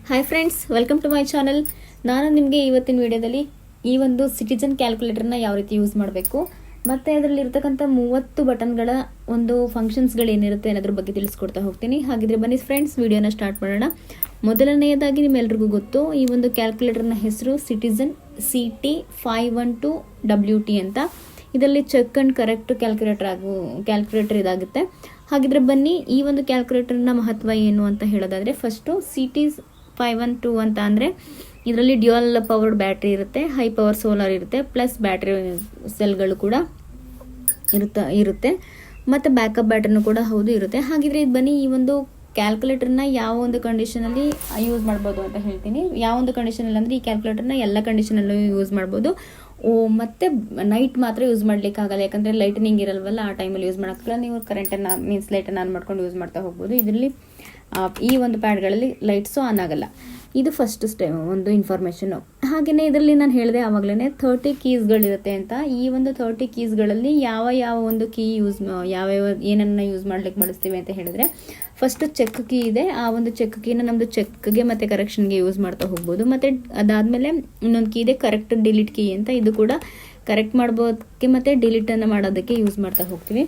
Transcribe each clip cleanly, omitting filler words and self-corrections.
Hi friends, welcome to my channel. ನಾನು ನಿಮಗೆ ಇವತ್ತಿನ ವಿಡಿಯೋದಲ್ಲಿ ಈ ಒಂದು ಸಿಟಿಜನ್ ಕ್ಯಾಲ್ಕುಲೇಟರ್ನ ಯಾವ ರೀತಿ ಯೂಸ್ ಮಾಡಬೇಕು ಮತ್ತು ಅದರಲ್ಲಿ ಇರ್ತಕ್ಕಂಥ 30 ಬಟನ್ಗಳ ಒಂದು ಫಂಕ್ಷನ್ಸ್ಗಳೇನಿರುತ್ತೆ ಅನ್ನೋದ್ರ ಬಗ್ಗೆ ತಿಳಿಸ್ಕೊಡ್ತಾ ಹೋಗ್ತೀನಿ. ಹಾಗಿದ್ರೆ ಬನ್ನಿ ಫ್ರೆಂಡ್ಸ್, ವಿಡಿಯೋನ ಸ್ಟಾರ್ಟ್ ಮಾಡೋಣ. ಮೊದಲನೆಯದಾಗಿ ನಿಮ್ಮೆಲ್ರಿಗೂ ಗೊತ್ತು, ಈ ಒಂದು ಕ್ಯಾಲ್ಕುಲೇಟರ್ನ ಹೆಸರು ಸಿಟಿಜನ್ CT512WT ಅಂತ. ಇದರಲ್ಲಿ ಚೆಕ್ ಆ್ಯಂಡ್ ಕರೆಕ್ಟ್ ಕ್ಯಾಲ್ಕುಲೇಟರ್ ಇದಾಗುತ್ತೆ. ಹಾಗಿದ್ರೆ ಬನ್ನಿ, ಈ ಒಂದು ಕ್ಯಾಲ್ಕುಲೇಟರ್ನ ಮಹತ್ವ ಏನು ಅಂತ ಹೇಳೋದಾದರೆ, ಫಸ್ಟು CT512 ಅಂತ ಅಂದರೆ ಇದರಲ್ಲಿ ಡ್ಯುಯಲ್ ಪವರ್ಡ್ ಬ್ಯಾಟ್ರಿ ಇರುತ್ತೆ, ಹೈ ಪವರ್ ಸೋಲಾರ್ ಇರುತ್ತೆ, ಪ್ಲಸ್ ಬ್ಯಾಟ್ರಿ ಸೆಲ್ಗಳು ಕೂಡ ಇರುತ್ತೆ ಮತ್ತು ಬ್ಯಾಕಪ್ ಬ್ಯಾಟ್ರಿನೂ ಕೂಡ ಹೌದು ಇರುತ್ತೆ. ಹಾಗಿದ್ರೆ ಇದು ಬನ್ನಿ, ಈ ಒಂದು ಕ್ಯಾಲ್ಕುಲೇಟರ್ನ ಯಾವ ಒಂದು ಕಂಡೀಷನಲ್ಲಿ ಯೂಸ್ ಮಾಡ್ಬೋದು ಅಂತ ಹೇಳ್ತೀನಿ. ಯಾವ ಒಂದು ಕಂಡೀಷನಲ್ಲಿ ಅಂದರೆ, ಈ ಕ್ಯಾಲ್ಕುಲೇಟರ್ನ ಎಲ್ಲ ಕಂಡೀಷನಲ್ಲೂ ಯೂಸ್ ಮಾಡ್ಬೋದು. ಮತ್ತು ನೈಟ್ ಮಾತ್ರ ಯೂಸ್ ಮಾಡಲಿಕ್ಕಾಗಲ್ಲ, ಯಾಕಂದರೆ ಲೈಟನಿಂಗ್ ಇರಲ್ವಲ್ಲ, ಆ ಟೈಮಲ್ಲಿ ಯೂಸ್ ಮಾಡೋಕ್ಕಾಗಲ್ಲ. ನೀವು ಕರೆಂಟನ್ನು ಲೈಟನ್ನು ಆನ್ ಮಾಡ್ಕೊಂಡು ಯೂಸ್ ಮಾಡ್ತಾ ಹೋಗ್ಬೋದು. ಇದರಲ್ಲಿ ಈ ಒಂದು ಪ್ಯಾಡ್ಗಳಲ್ಲಿ ಲೈಟ್ಸು ಆನ್ ಆಗಲ್ಲ. ಇದು ಫಸ್ಟ್ ಒಂದು ಇನ್ಫಾರ್ಮೇಷನು. ಹಾಗೆಯೇ ಇದರಲ್ಲಿ ನಾನು ಹೇಳಿದೆ ಆವಾಗಲೇ 30 ಕೀಸ್ಗಳಿರುತ್ತೆ ಅಂತ. ಈ ಒಂದು 30 ಕೀಸ್ಗಳಲ್ಲಿ ಯಾವ ಒಂದು ಕೀ ಯಾವ್ಯಾವ ಏನನ್ನು ಯೂಸ್ ಮಾಡ್ಲಿಕ್ಕೆ ಬಳಸ್ತೀವಿ ಅಂತ ಹೇಳಿದ್ರೆ, ಫಸ್ಟು ಚೆಕ್ ಕೀ ಇದೆ. ಆ ಒಂದು ಚೆಕ್ ಕೀನ ನಮ್ಮದು ಚೆಕ್ಗೆ ಮತ್ತು ಕರೆಕ್ಷನ್ಗೆ ಯೂಸ್ ಮಾಡ್ತಾ ಹೋಗ್ಬೋದು. ಮತ್ತು ಅದಾದಮೇಲೆ ಇನ್ನೊಂದು ಕೀ ಇದೆ, ಕರೆಕ್ಟ್ ಡಿಲೀಟ್ ಕೀ ಅಂತ. ಇದು ಕೂಡ ಕರೆಕ್ಟ್ ಮಾಡ್ಬೋದಕ್ಕೆ ಮತ್ತು ಡಿಲೀಟನ್ನು ಮಾಡೋದಕ್ಕೆ ಯೂಸ್ ಮಾಡ್ತಾ ಹೋಗ್ತೀವಿ.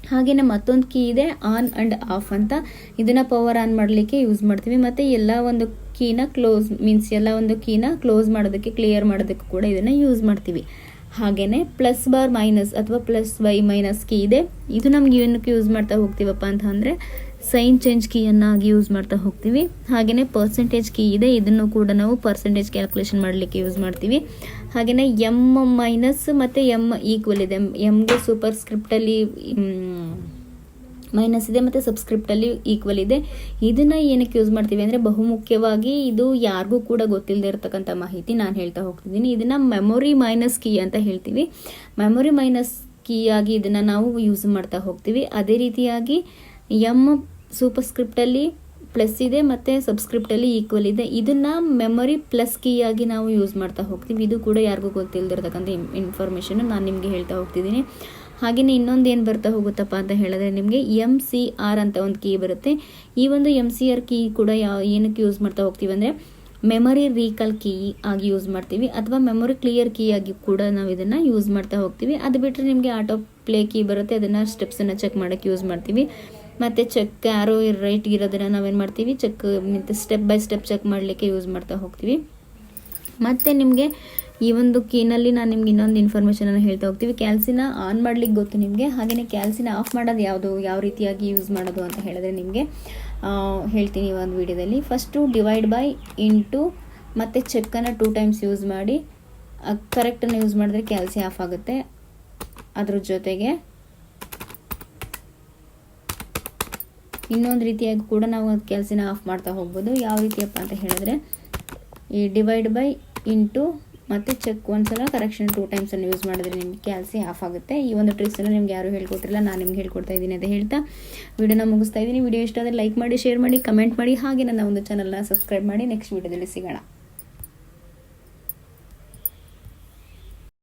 ಹಾಗೆಯೇ ಮತ್ತೊಂದು ಕೀ ಇದೆ, ಆನ್ ಆ್ಯಂಡ್ ಆಫ್ ಅಂತ. ಇದನ್ನು ಪವರ್ ಆನ್ ಮಾಡಲಿಕ್ಕೆ ಯೂಸ್ ಮಾಡ್ತೀವಿ. ಮತ್ತು ಎಲ್ಲ ಒಂದು ಕೀನ ಎಲ್ಲ ಒಂದು ಕೀನ ಕ್ಲೋಸ್ ಮಾಡೋದಕ್ಕೆ, ಕ್ಲಿಯರ್ ಮಾಡೋದಕ್ಕೆ ಕೂಡ ಇದನ್ನು ಯೂಸ್ ಮಾಡ್ತೀವಿ. ಹಾಗೆಯೇ ಪ್ಲಸ್ ಬಾರ್ ಮೈನಸ್ ಅಥವಾ ಪ್ಲಸ್ ವೈ ಮೈನಸ್ ಕೀ ಇದೆ. ಇದು ನಮ್ಗೆ ಏನಕ್ಕೆ ಯೂಸ್ ಮಾಡ್ತಾ ಹೋಗ್ತೀವಪ್ಪ ಅಂತ ಅಂದರೆ, ಸೈನ್ ಚೇಂಜ್ ಕೀಯನ್ನಾಗಿ ಯೂಸ್ ಮಾಡ್ತಾ ಹೋಗ್ತೀವಿ. ಹಾಗೆಯೇ ಪರ್ಸೆಂಟೇಜ್ ಕೀ ಇದೆ. ಇದನ್ನು ಕೂಡ ನಾವು ಪರ್ಸೆಂಟೇಜ್ ಕ್ಯಾಲ್ಕುಲೇಷನ್ ಮಾಡಲಿಕ್ಕೆ ಯೂಸ್ ಮಾಡ್ತೀವಿ. ಹಾಗೆಯೇ ಎಮ್ ಮೈನಸ್ ಮತ್ತು ಎಮ್ ಈಕ್ವಲ್ ಇದೆ. ಎಮ್ಗೆ ಸೂಪರ್ ಸ್ಕ್ರಿಪ್ಟಲ್ಲಿ ಮೈನಸ್ ಇದೆ ಮತ್ತು ಸಬ್ಸ್ಕ್ರಿಪ್ಟಲ್ಲಿ ಈಕ್ವಲ್ ಇದೆ. ಇದನ್ನು ಏನಕ್ಕೆ ಯೂಸ್ ಮಾಡ್ತೀವಿ ಅಂದರೆ, ಬಹುಮುಖ್ಯವಾಗಿ ಇದು ಯಾರಿಗೂ ಕೂಡ ಗೊತ್ತಿಲ್ಲದೆ ಇರತಕ್ಕಂಥ ಮಾಹಿತಿ ನಾನು ಹೇಳ್ತಾ ಹೋಗ್ತಿದ್ದೀನಿ. ಇದನ್ನು ಮೆಮೊರಿ ಮೈನಸ್ ಕೀ ಅಂತ ಹೇಳ್ತೀವಿ. ಮೆಮೊರಿ ಮೈನಸ್ ಕೀ ಆಗಿ ಇದನ್ನು ನಾವು ಯೂಸ್ ಮಾಡ್ತಾ ಹೋಗ್ತೀವಿ. ಅದೇ ರೀತಿಯಾಗಿ ಎಮ್ ಸೂಪರ್ ಸ್ಕ್ರಿಪ್ಟಲ್ಲಿ ಪ್ಲಸ್ ಇದೆ ಮತ್ತು ಸಬ್ಸ್ಕ್ರಿಪ್ಟಲ್ಲಿ ಈಕ್ವಲ್ ಇದೆ. ಇದನ್ನು ಮೆಮೊರಿ ಪ್ಲಸ್ ಕೀ ಆಗಿ ನಾವು ಯೂಸ್ ಮಾಡ್ತಾ ಹೋಗ್ತೀವಿ. ಇದು ಕೂಡ ಯಾರಿಗೂ ಗೊತ್ತಿಲ್ಲದಿರತಕ್ಕಂಥ ಇನ್ಫಾರ್ಮೇಷನ್ ನಾನು ನಿಮಗೆ ಹೇಳ್ತಾ ಹೋಗ್ತಿದ್ದೀನಿ. ಹಾಗೆಯೇ ಇನ್ನೊಂದು ಏನು ಬರ್ತಾ ಹೋಗುತ್ತಪ್ಪ ಅಂತ ಹೇಳಿದ್ರೆ, ನಿಮಗೆ MCR ಅಂತ ಒಂದು ಕೀ ಬರುತ್ತೆ. ಈ ಒಂದು MCR ಕೀ ಕೂಡ ಏನಕ್ಕೆ ಯೂಸ್ ಮಾಡ್ತಾ ಹೋಗ್ತೀವಿ ಅಂದರೆ, ಮೆಮೊರಿ ರೀಕಾಲ್ ಕೀ ಆಗಿ ಯೂಸ್ ಮಾಡ್ತೀವಿ, ಅಥವಾ ಮೆಮೊರಿ ಕ್ಲಿಯರ್ ಕೀ ಆಗಿ ಕೂಡ ನಾವು ಇದನ್ನು ಯೂಸ್ ಮಾಡ್ತಾ ಹೋಗ್ತೀವಿ. ಅದು ಬಿಟ್ಟರೆ ನಿಮಗೆ ಆಟೋ ಪ್ಲೇ ಕೀ ಬರುತ್ತೆ, ಅದನ್ನು ಸ್ಟೆಪ್ಸನ್ನು ಚೆಕ್ ಮಾಡೋಕ್ಕೆ ಯೂಸ್ ಮಾಡ್ತೀವಿ. ಮತ್ತು ಚೆಕ್ ಆರೋ ರೈಟ್ ಇರೋದನ್ನು ನಾವೇನು ಮಾಡ್ತೀವಿ, ಮತ್ತು ಸ್ಟೆಪ್ ಬೈ ಸ್ಟೆಪ್ ಚೆಕ್ ಮಾಡಲಿಕ್ಕೆ ಯೂಸ್ ಮಾಡ್ತಾ ಹೋಗ್ತೀವಿ. ಮತ್ತು ನಿಮಗೆ ಈ ಒಂದು ಕೀನಲ್ಲಿ ನಾನು ನಿಮ್ಗೆ ಇನ್ನೊಂದು ಇನ್ಫಾರ್ಮೇಷನನ್ನು ಹೇಳ್ತಾ ಹೋಗ್ತೀವಿ. ಕ್ಯಾಲ್ಸಿನ ಆನ್ ಮಾಡ್ಲಿಕ್ಕೆ ಗೊತ್ತು ನಿಮಗೆ. ಹಾಗೆಯೇ ಕ್ಯಾಲ್ಸಿನ ಆಫ್ ಮಾಡೋದು ಯಾವ ರೀತಿಯಾಗಿ ಯೂಸ್ ಮಾಡೋದು ಅಂತ ಹೇಳಿದ್ರೆ ನಿಮಗೆ ಹೇಳ್ತೀನಿ ಒಂದು ವಿಡಿಯೋದಲ್ಲಿ. ಫಸ್ಟು ಡಿವೈಡ್ ಬೈ ಇಂಟು ಮತ್ತು ಚೆಕ್ಕನ್ನು 2 ಟೈಮ್ಸ್ ಯೂಸ್ ಮಾಡಿ ಕರೆಕ್ಟನ್ನು ಯೂಸ್ ಮಾಡಿದ್ರೆ ಕ್ಯಾಲ್ಸಿ ಆಫ್ ಆಗುತ್ತೆ. ಅದ್ರ ಜೊತೆಗೆ ಇನ್ನೊಂದು ರೀತಿಯಾಗಿ ಕೂಡ ನಾವು ಕ್ಯಾಲ್ಸಿನ ಆಫ್ ಮಾಡ್ತಾ ಹೋಗ್ಬೋದು. ಯಾವ ರೀತಿಯಪ್ಪ ಅಂತ ಹೇಳಿದ್ರೆ, ಈ ಡಿವೈಡ್ ಬೈ ಇಂಟು ಮತ್ತು ಚೆಕ್ ಒಂದ್ಸಲ ಕರೆಕ್ಷನ್ 2 ಟೈಮ್ಸನ್ನು ಯೂಸ್ ಮಾಡಿದ್ರೆ ನಿಮಗೆ ಕ್ಯಾಲ್ಸಿ ಆಫ್ ಆಗುತ್ತೆ. ಈ ಒಂದು ಟ್ರಿಕ್ಸನ್ನು ನಿಮ್ಗೆ ಯಾರು ಹೇಳ್ಕೊಟ್ಟಿಲ್ಲ, ನಾನು ನಿಮ್ಗೆ ಹೇಳ್ಕೊಡ್ತಾ ಇದ್ದೀನಿ ಅಂತ ಹೇಳ್ತಾ ವಿಡಿಯೋನ ಮುಗಿಸ್ತಾ ಇದ್ದೀನಿ. ವಿಡಿಯೋ ಇಷ್ಟ ಆದರೆ ಲೈಕ್ ಮಾಡಿ, ಶೇರ್ ಮಾಡಿ, ಕಮೆಂಟ್ ಮಾಡಿ. ಹಾಗೆ ನನ್ನ ಒಂದು ಚಾನಲ್ನ ಸಬ್ಸ್ಕ್ರೈಬ್ ಮಾಡಿ. ನೆಕ್ಸ್ಟ್ ವಿಡಿಯೋದಲ್ಲಿ ಸಿಗೋಣ.